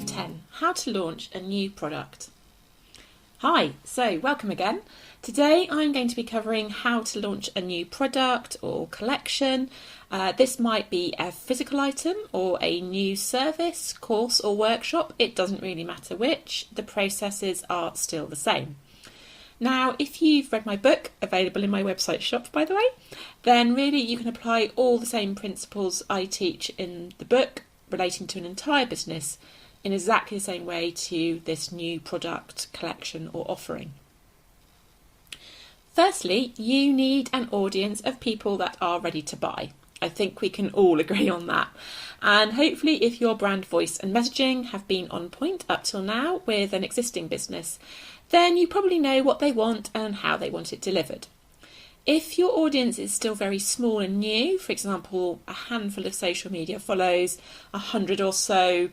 Episode 10, How to Launch a New Product. Hi, so welcome again. Today I'm going to be covering how to launch a new product or collection. This might be a physical item or a new service, course or workshop. It doesn't really matter which, the processes are still the same. Now, if you've read my book, available in my website shop by the way, then really you can apply all the same principles I teach in the book relating to an entire business in exactly the same way to this new product, collection or offering. Firstly, you need an audience of people that are ready to buy. I think we can all agree on that. And hopefully if your brand voice and messaging have been on point up till now with an existing business, then you probably know what they want and how they want it delivered. If your audience is still very small and new, for example, a handful of social media follows, 100 or so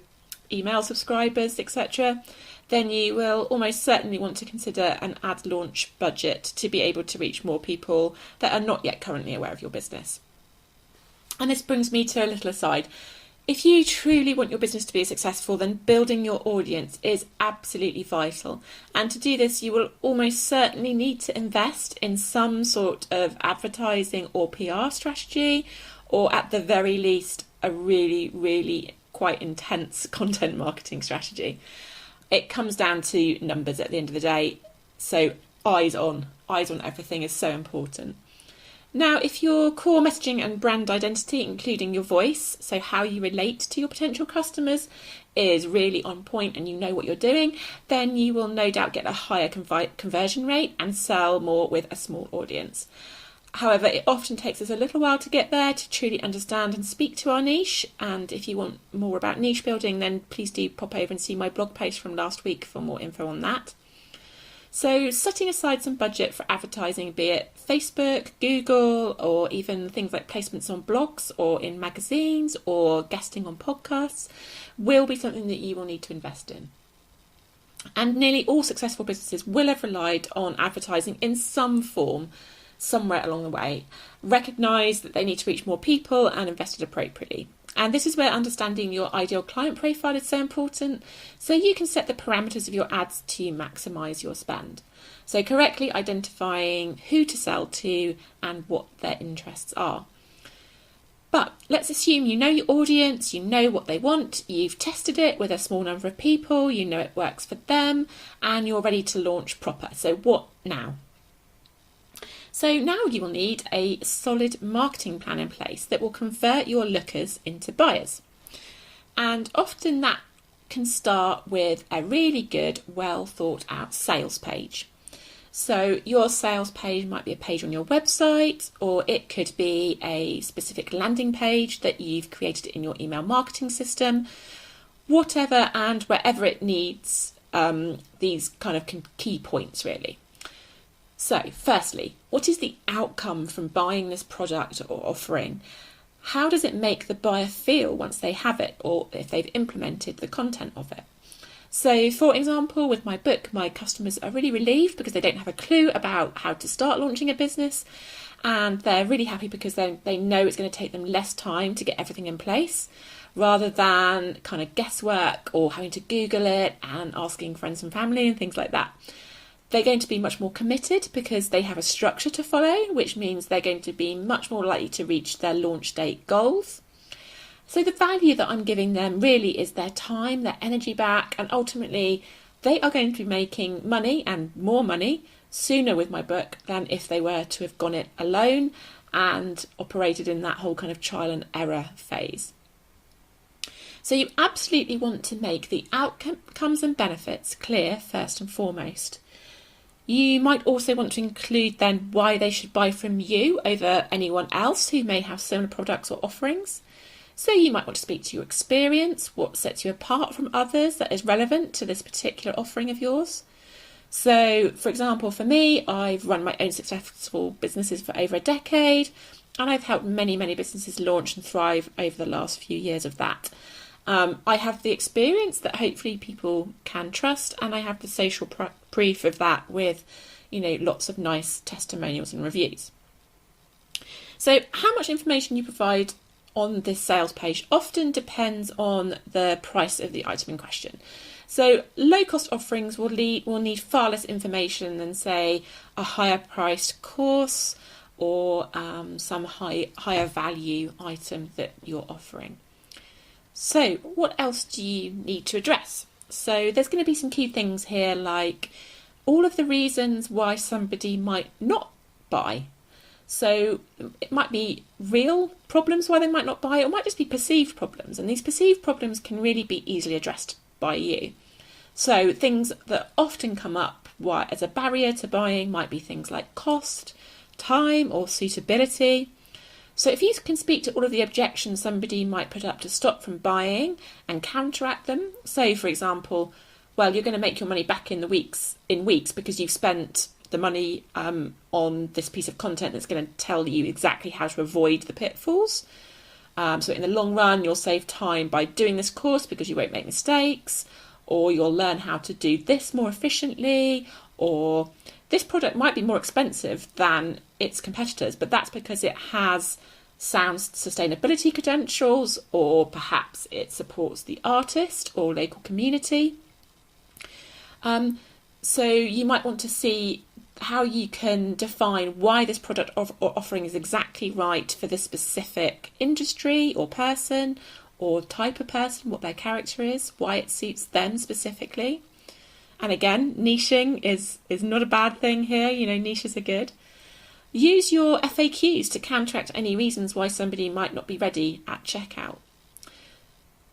email subscribers, etc., then you will almost certainly want to consider an ad launch budget to be able to reach more people that are not yet currently aware of your business. And this brings me to a little aside. If you truly want your business to be successful, then building your audience is absolutely vital. And to do this, you will almost certainly need to invest in some sort of advertising or PR strategy, or at the very least, a really quite intense content marketing strategy. It comes down to numbers at the end of the day. So eyes on everything is so important. Now, if your core messaging and brand identity, including your voice, so how you relate to your potential customers, is really on point and you know what you're doing, then you will no doubt get a higher conversion rate and sell more with a small audience. However, it often takes us a little while to get there to truly understand and speak to our niche. And if you want more about niche building, then please do pop over and see my blog post from last week for more info on that. So setting aside some budget for advertising, be it Facebook, Google, or even things like placements on blogs or in magazines or guesting on podcasts, will be something that you will need to invest in. And nearly all successful businesses will have relied on advertising in some form somewhere along the way, recognise that they need to reach more people and invested appropriately. And this is where understanding your ideal client profile is so important, so you can set the parameters of your ads to maximise your spend. So correctly identifying who to sell to and what their interests are. But let's assume you know your audience, you know what they want, you've tested it with a small number of people, you know it works for them, and you're ready to launch proper. So what now? So now you will need a solid marketing plan in place that will convert your lookers into buyers. And often that can start with a really good, well thought out sales page. So your sales page might be a page on your website, or it could be a specific landing page that you've created in your email marketing system, whatever and wherever it needs these kind of key points really. So firstly, what is the outcome from buying this product or offering? How does it make the buyer feel once they have it or if they've implemented the content of it? So for example, with my book, my customers are really relieved because they don't have a clue about how to start launching a business, and they're really happy because they know it's going to take them less time to get everything in place rather than kind of guesswork or having to Google it and asking friends and family and things like that. They're going to be much more committed because they have a structure to follow, which means they're going to be much more likely to reach their launch date goals. So the value that I'm giving them really is their time, their energy back, and ultimately they are going to be making money and more money sooner with my book than if they were to have gone it alone and operated in that whole kind of trial and error phase. So you absolutely want to make the outcomes and benefits clear first and foremost. You might also want to include then why they should buy from you over anyone else who may have similar products or offerings. So you might want to speak to your experience, what sets you apart from others that is relevant to this particular offering of yours. So for example, for me, I've run my own successful businesses for over a decade, and I've helped many businesses launch and thrive over the last few years of that. I have the experience that hopefully people can trust, and I have the social proof of that with, lots of nice testimonials and reviews. So how much information you provide on this sales page often depends on the price of the item in question. So low cost offerings will need far less information than, say, a higher priced course or some higher value item that you're offering. So what else do you need to address? So there's going to be some key things here, like all of the reasons why somebody might not buy. So it might be real problems why they might not buy, or it might just be perceived problems. And these perceived problems can really be easily addressed by you. So things that often come up as a barrier to buying might be things like cost, time, or suitability. So if you can speak to all of the objections somebody might put up to stop from buying and counteract them, say for example, well, you're going to make your money back in weeks because you've spent the money on this piece of content that's going to tell you exactly how to avoid the pitfalls. So in the long run, you'll save time by doing this course because you won't make mistakes, or you'll learn how to do this more efficiently, or this product might be more expensive than its competitors, but that's because it has sound sustainability credentials, or perhaps it supports the artist or local community. So you might want to see how you can define why this product or offering is exactly right for this specific industry or person or type of person, what their character is, why it suits them specifically. And again, niching is not a bad thing here. Niches are good. Use your FAQs to counteract any reasons why somebody might not be ready at checkout.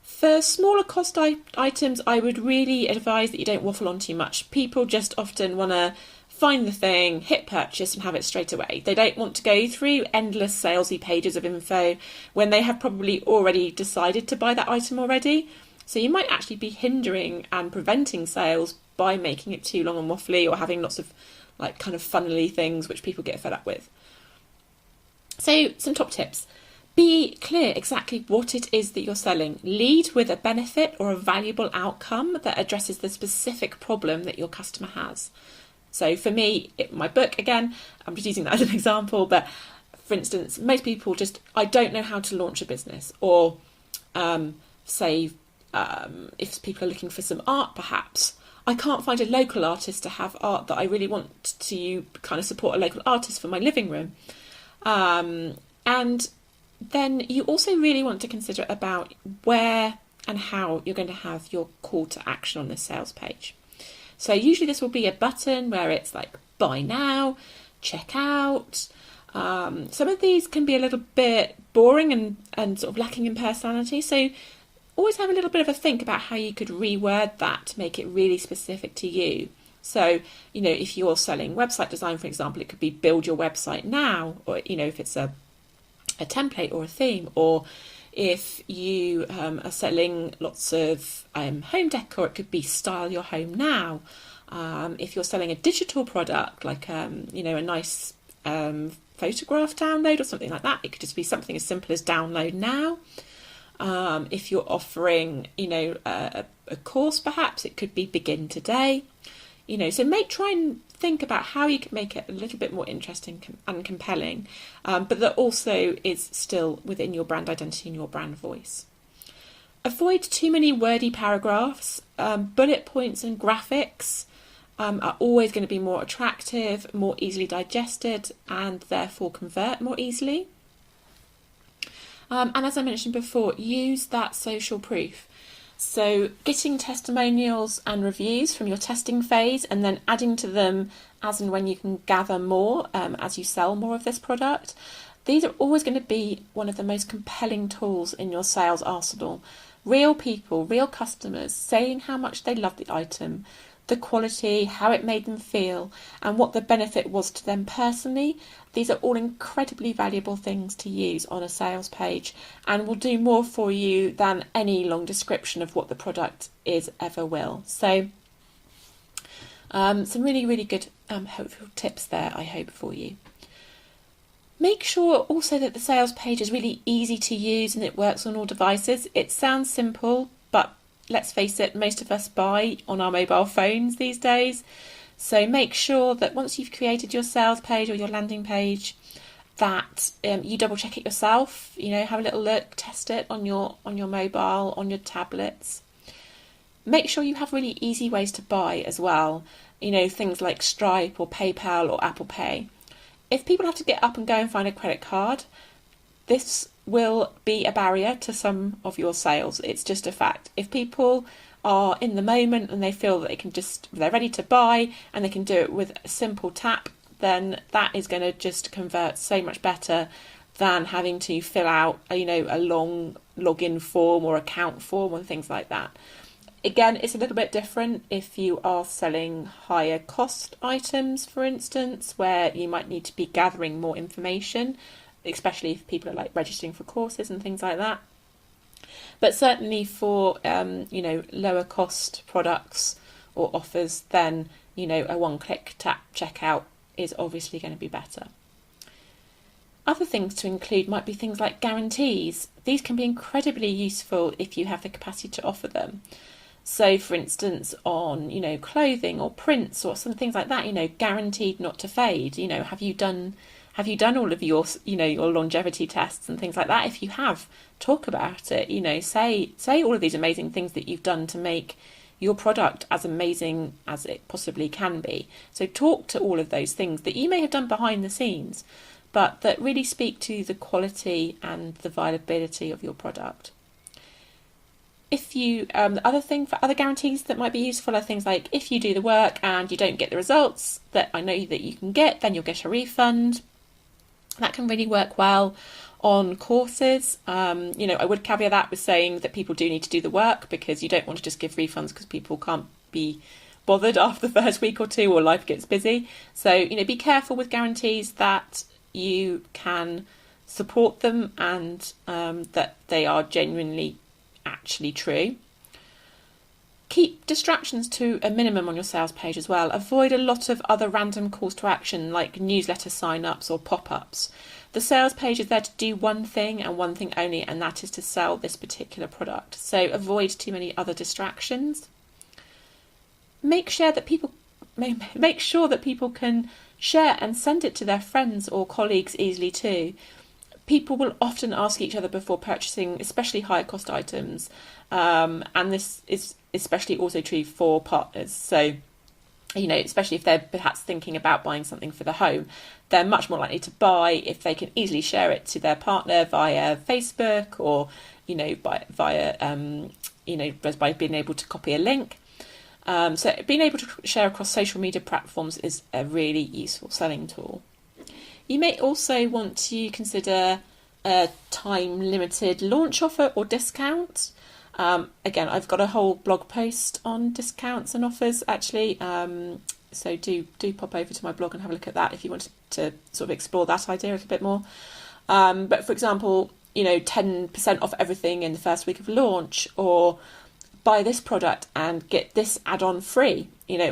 For smaller cost items, I would really advise that you don't waffle on too much. People just often want to find the thing, hit purchase and have it straight away. They don't want to go through endless salesy pages of info when they have probably already decided to buy that item already. So you might actually be hindering and preventing sales by making it too long and waffly, or having lots of kind of funnily things which people get fed up with. So some top tips. Be clear exactly what it is that you're selling. Lead with a benefit or a valuable outcome that addresses the specific problem that your customer has. So for me, my book, again, I'm just using that as an example, but for instance, most people I don't know how to launch a business, or if people are looking for some art, perhaps, I can't find a local artist to have art that I really want to kind of support a local artist for my living room. And then you also really want to consider about where and how you're going to have your call to action on this sales page. So usually this will be a button where it's like buy now, check out. Some of these can be a little bit boring and sort of lacking in personality. So always have a little bit of a think about how you could reword that to make it really specific to you. So, if you're selling website design, for example, it could be build your website now, or, if it's a template or a theme, or if you are selling lots of home decor, it could be style your home now. If you're selling a digital product, like, a nice photograph download or something like that, it could just be something as simple as download now. If you're offering, a course, perhaps it could be begin today. So try and think about how you can make it a little bit more interesting and compelling, but that also is still within your brand identity and your brand voice. Avoid too many wordy paragraphs. Bullet points and graphics are always going to be more attractive, more easily digested, and therefore convert more easily. And as I mentioned before, use that social proof. So getting testimonials and reviews from your testing phase and then adding to them as and when you can gather more as you sell more of this product. These are always going to be one of the most compelling tools in your sales arsenal. Real people, real customers saying how much they love the item, the quality, how it made them feel, and what the benefit was to them personally. These are all incredibly valuable things to use on a sales page and will do more for you than any long description of what the product is ever will. So some really, really good helpful tips there, I hope, for you. Make sure also that the sales page is really easy to use and it works on all devices. It sounds simple, but let's face it, most of us buy on our mobile phones these days. So make sure that once you've created your sales page or your landing page, that you double check it yourself, have a little look, test it on your mobile, on your tablets. Make sure you have really easy ways to buy as well, things like Stripe or PayPal or Apple Pay. If people have to get up and go and find a credit card, this will be a barrier to some of your sales. It's just a fact. If people are in the moment and they feel that they're ready to buy and they can do it with a simple tap, then that is going to just convert so much better than having to fill out, a long login form or account form and things like that. Again, it's a little bit different if you are selling higher cost items, for instance, where you might need to be gathering more information, especially if people are registering for courses and things like that. But certainly for, lower cost products or offers, then, a one-click tap checkout is obviously going to be better. Other things to include might be things like guarantees. These can be incredibly useful if you have the capacity to offer them. So, for instance, on, clothing or prints or some things like that, guaranteed not to fade. Have you done all of your, your longevity tests and things like that? If you have, talk about it. Say all of these amazing things that you've done to make your product as amazing as it possibly can be. So talk to all of those things that you may have done behind the scenes, but that really speak to the quality and the viability of your product. If you, the other thing for other guarantees that might be useful are things like if you do the work and you don't get the results that I know that you can get, then you'll get a refund. That can really work well on courses. I would caveat that with saying that people do need to do the work, because you don't want to just give refunds because people can't be bothered after the first week or two or life gets busy. So, be careful with guarantees that you can support them and that they are genuinely actually true. Keep distractions to a minimum on your sales page as well. Avoid a lot of other random calls to action like newsletter sign-ups or pop-ups. The sales page is there to do one thing and one thing only, and that is to sell this particular product. So avoid too many other distractions. Make sure that people can share and send it to their friends or colleagues easily too. People will often ask each other before purchasing, especially higher cost items. And this is especially also true for partners. So, especially if they're perhaps thinking about buying something for the home, they're much more likely to buy if they can easily share it to their partner via Facebook or, by being able to copy a link. So being able to share across social media platforms is a really useful selling tool. You may also want to consider a time-limited launch offer or discount. Again, I've got a whole blog post on discounts and offers actually, so do pop over to my blog and have a look at that if you want to sort of explore that idea a little bit more. But for example, 10% off everything in the first week of launch, or buy this product and get this add-on free.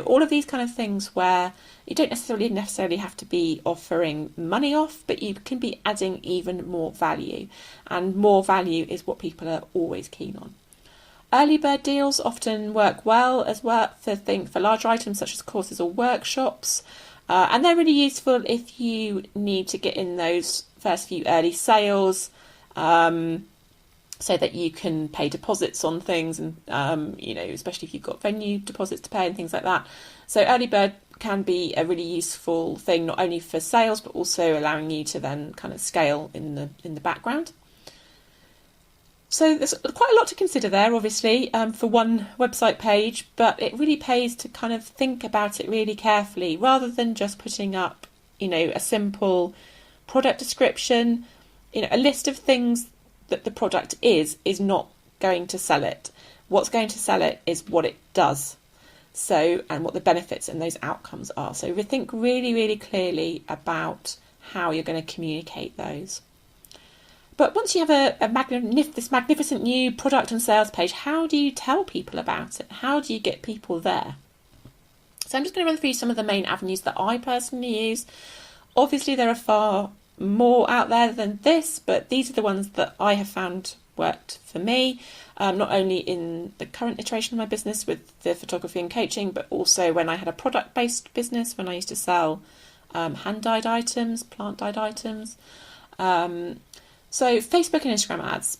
All of these kind of things where you don't necessarily have to be offering money off, but you can be adding even more value. And more value is what people are always keen on. Early bird deals often work well as well for larger items such as courses or workshops. And they're really useful if you need to get in those first few early sales, so that you can pay deposits on things and, especially if you've got venue deposits to pay and things like that. So early bird can be a really useful thing, not only for sales, but also allowing you to then kind of scale in the background. So there's quite a lot to consider there, obviously, for one website page, but it really pays to kind of think about it really carefully rather than just putting up, a simple product description. A list of things that the product is not going to sell it. What's going to sell it is what it does. So, and what the benefits and those outcomes are. So think really, really clearly about how you're going to communicate those. But once you have this magnificent new product and sales page, how do you tell people about it? How do you get people there? So I'm just going to run through some of the main avenues that I personally use. Obviously, there are far more out there than this, but these are the ones that I have found worked for me, not only in the current iteration of my business with the photography and coaching, but also when I had a product-based business, when I used to sell hand-dyed items, plant-dyed items. So Facebook and Instagram ads.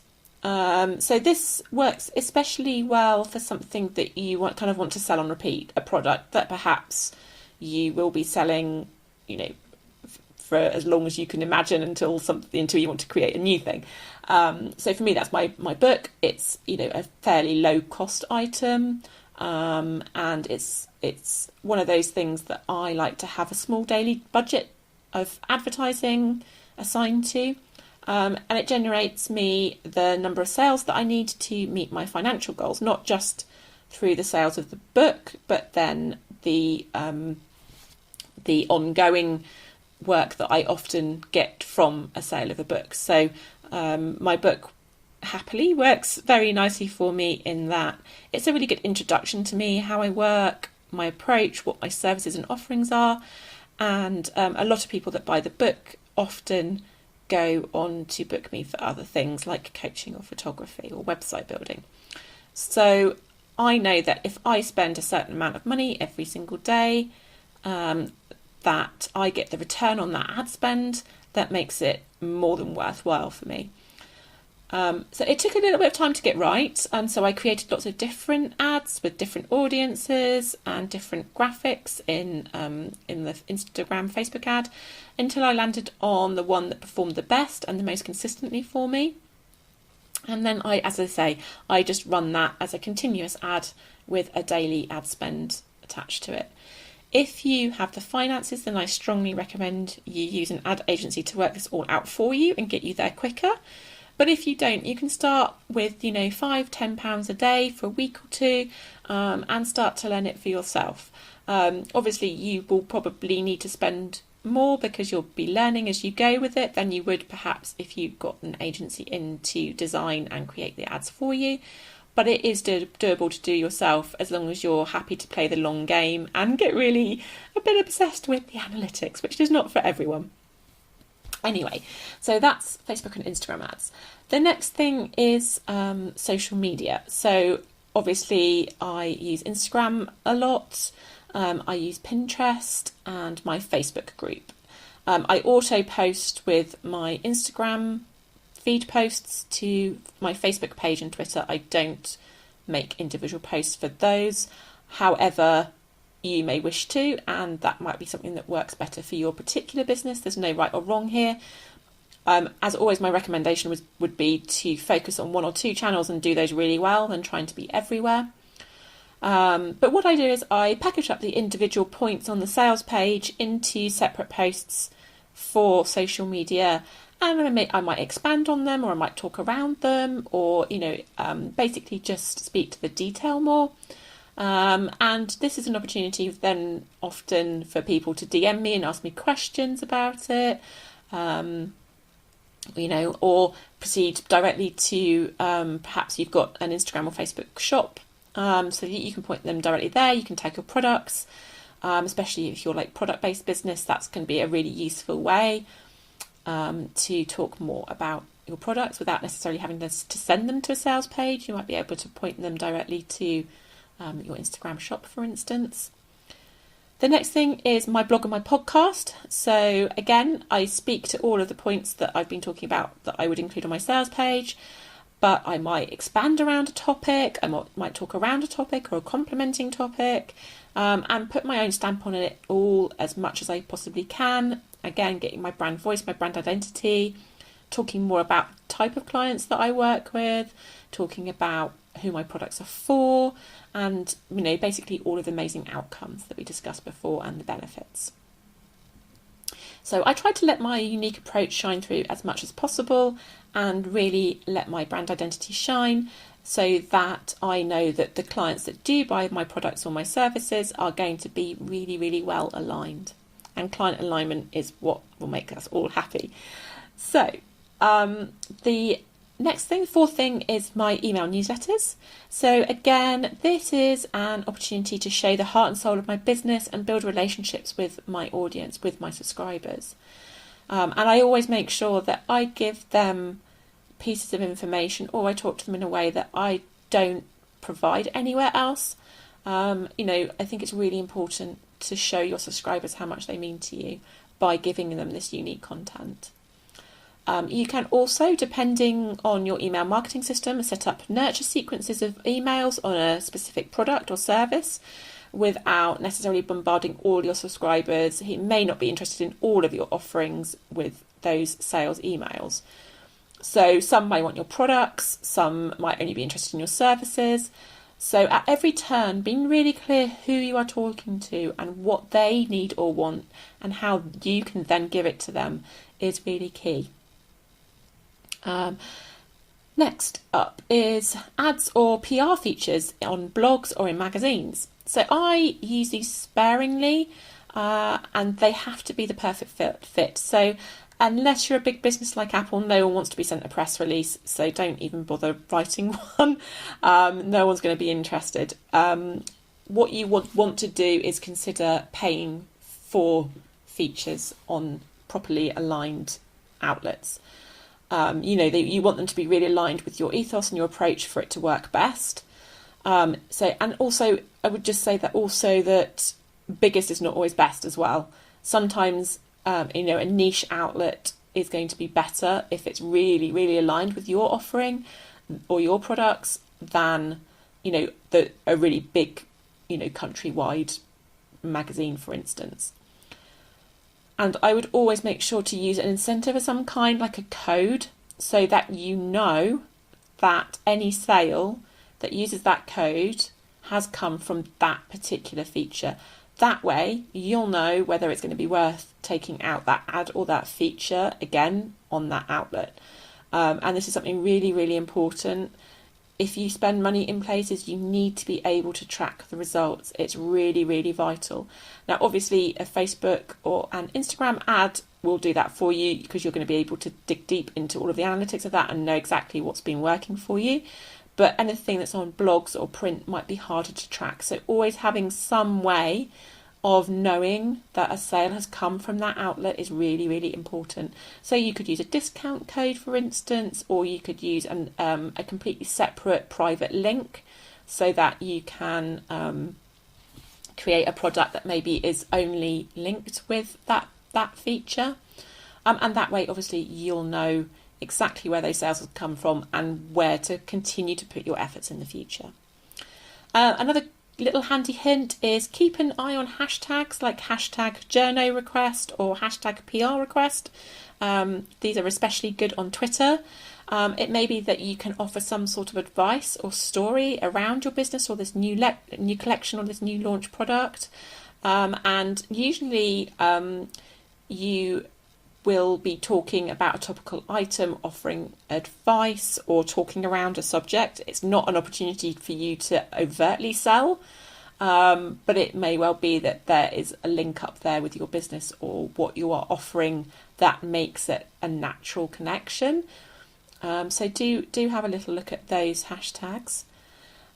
So this works especially well for something that you want to sell on repeat, a product that perhaps you will be selling, for as long as you can imagine until you want to create a new thing. So for me, that's my book. It's a fairly low cost item, and it's one of those things that I like to have a small daily budget of advertising assigned to. And it generates me the number of sales that I need to meet my financial goals, not just through the sales of the book, but then the ongoing work that I often get from a sale of a book. So my book happily works very nicely for me in that it's a really good introduction to me, how I work, my approach, what my services and offerings are. And a lot of people that buy the book often go on to book me for other things like coaching or photography or website building. So I know that if I spend a certain amount of money every single day, that I get the return on that ad spend that makes it more than worthwhile for me. So it took a little bit of time to get right, and so I created lots of different ads with different audiences and different graphics in the Instagram, Facebook ad, until I landed on the one that performed the best and the most consistently for me. And then I just run that as a continuous ad with a daily ad spend attached to it. If you have the finances, then I strongly recommend you use an ad agency to work this all out for you and get you there quicker. But if you don't, you can start with, £5-10 a day for a week or two, and start to learn it for yourself. Obviously, you will probably need to spend more because you'll be learning as you go with it than you would perhaps if you got an agency in to design and create the ads for you. But it is doable to do yourself as long as you're happy to play the long game and get really a bit obsessed with the analytics, which is not for everyone. Anyway, so that's Facebook and Instagram ads. The next thing is social media. So obviously I use Instagram a lot. I use Pinterest and my Facebook group. I auto post with my Instagram feed posts to my Facebook page and Twitter. I don't make individual posts for those. However, you may wish to, and that might be something that works better for your particular business. There's no right or wrong here. As always, my recommendation would be to focus on one or two channels and do those really well than trying to be everywhere. But what I do is I package up the individual points on the sales page into separate posts for social media, and I might expand on them, or I might talk around them, or basically just speak to the detail more. And this is an opportunity then often for people to DM me and ask me questions about it, or proceed directly to perhaps you've got an Instagram or Facebook shop, so that you can point them directly there. You can tag your products, especially if you're like product-based business. That's going to be a really useful way to talk more about your products without necessarily having to send them to a sales page. You might be able to point them directly to your Instagram shop, for instance. The next thing is my blog and my podcast. So again, I speak to all of the points that I've been talking about that I would include on my sales page, but I might expand around a topic. I might talk around a topic or a complementing topic, and put my own stamp on it all as much as I possibly can. Again, getting my brand voice, my brand identity, talking more about the type of clients that I work with, talking about who my products are for, and basically all of the amazing outcomes that we discussed before and the benefits. So I try to let my unique approach shine through as much as possible and really let my brand identity shine, so that I know that the clients that do buy my products or my services are going to be really, really well aligned. And client alignment is what will make us all happy. So the next thing, the fourth thing, is my email newsletters. So again, this is an opportunity to show the heart and soul of my business and build relationships with my audience, with my subscribers. And I always make sure that I give them pieces of information, or I talk to them in a way that I don't provide anywhere else. I think it's really important to show your subscribers how much they mean to you by giving them this unique content. You can also, depending on your email marketing system, set up nurture sequences of emails on a specific product or service without necessarily bombarding all your subscribers. He may not be interested in all of your offerings with those sales emails. So some might want your products, some might only be interested in your services. So at every turn, being really clear who you are talking to and what they need or want and how you can then give it to them is really key. Next up is ads or PR features on blogs or in magazines. So I use these sparingly, and they have to be the perfect fit. So unless you're a big business like Apple, no one wants to be sent a press release, so don't even bother writing one. No one's going to be interested. What you want to do is consider paying for features on properly aligned outlets. You want them to be really aligned with your ethos and your approach for it to work best. And also, I would just say that biggest is not always best as well. Sometimes, a niche outlet is going to be better if it's really, really aligned with your offering or your products than, a really big, countrywide magazine, for instance. And I would always make sure to use an incentive of some kind, like a code, so that you know that any sale that uses that code has come from that particular feature. That way, you'll know whether it's going to be worth taking out that ad or that feature again on that outlet. And this is something really, really important. If you spend money in places, you need to be able to track the results. It's really, really vital. Now, obviously, a Facebook or an Instagram ad will do that for you because you're going to be able to dig deep into all of the analytics of that and know exactly what's been working for you. But anything that's on blogs or print might be harder to track. So always having some way of knowing that a sale has come from that outlet is really, really important. So you could use a discount code, for instance, or you could use a completely separate private link so that you can create a product that maybe is only linked with that feature. And that way, obviously, you'll know exactly where those sales have come from and where to continue to put your efforts in the future. Another little handy hint is keep an eye on hashtags like hashtag journo request or hashtag PR request. These are especially good on Twitter. It may be that you can offer some sort of advice or story around your business or this new collection or this new launch product. And usually you will be talking about a topical item, offering advice or talking around a subject. It's not an opportunity for you to overtly sell, but it may well be that there is a link up there with your business or what you are offering that makes it a natural connection. So do have a little look at those hashtags.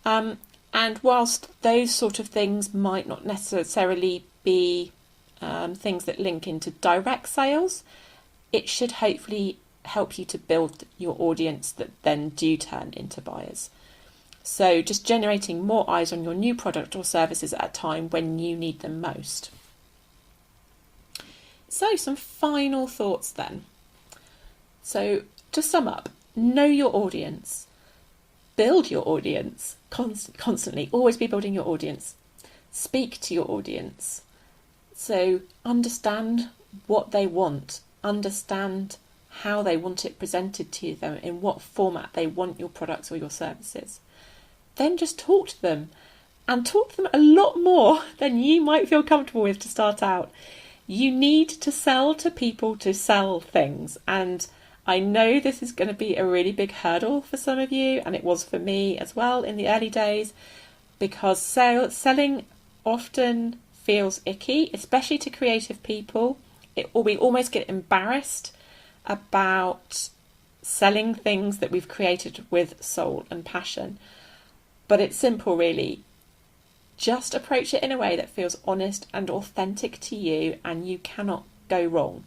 And whilst those sort of things might not necessarily be things that link into direct sales, it should hopefully help you to build your audience that then do turn into buyers. So just generating more eyes on your new product or services at a time when you need them most. So some final thoughts then. So to sum up, know your audience, build your audience constantly, always be building your audience, speak to your audience. So understand what they want, understand how they want it presented to them, in what format they want your products or your services. Then just talk to them, and talk to them a lot more than you might feel comfortable with to start out. You need to sell to people to sell things, and I know this is going to be a really big hurdle for some of you, and it was for me as well in the early days, because selling often feels icky, especially to creative people. We almost get embarrassed about selling things that we've created with soul and passion. But it's simple, really. Just approach it in a way that feels honest and authentic to you, and you cannot go wrong.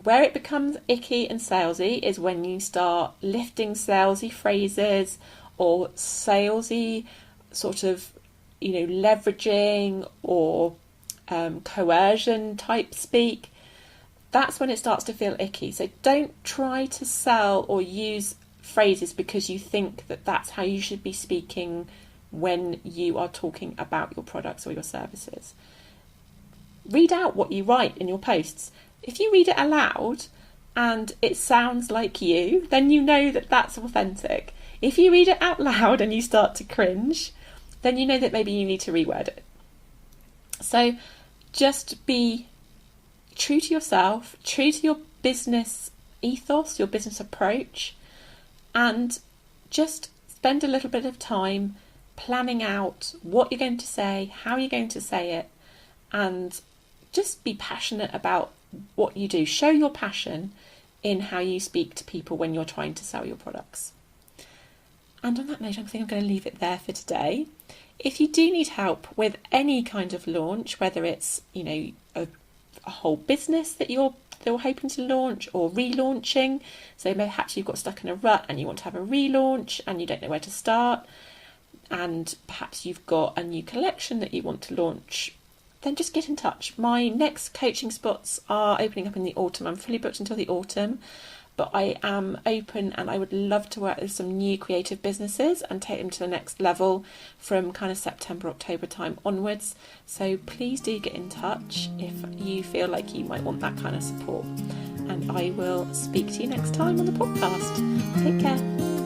Where it becomes icky and salesy is when you start lifting salesy phrases or salesy sort of, leveraging or coercion type speak, that's when it starts to feel icky. So don't try to sell or use phrases because you think that that's how you should be speaking when you are talking about your products or your services. Read out what you write in your posts. If you read it aloud and it sounds like you, then you know that that's authentic. If you read it out loud and you start to cringe, then you know that maybe you need to reword it. So just be true to yourself, true to your business ethos, your business approach, and just spend a little bit of time planning out what you're going to say, how you're going to say it, and just be passionate about what you do. Show your passion in how you speak to people when you're trying to sell your products. And on that note, I think I'm going to leave it there for today. If you do need help with any kind of launch, whether it's, a whole business that you're hoping to launch or relaunching, so perhaps you've got stuck in a rut and you want to have a relaunch and you don't know where to start, and perhaps you've got a new collection that you want to launch, then just get in touch. My next coaching spots are opening up in the autumn. I'm fully booked until the autumn, but I am open and I would love to work with some new creative businesses and take them to the next level from kind of September, October time onwards. So please do get in touch if you feel like you might want that kind of support. And I will speak to you next time on the podcast. Take care.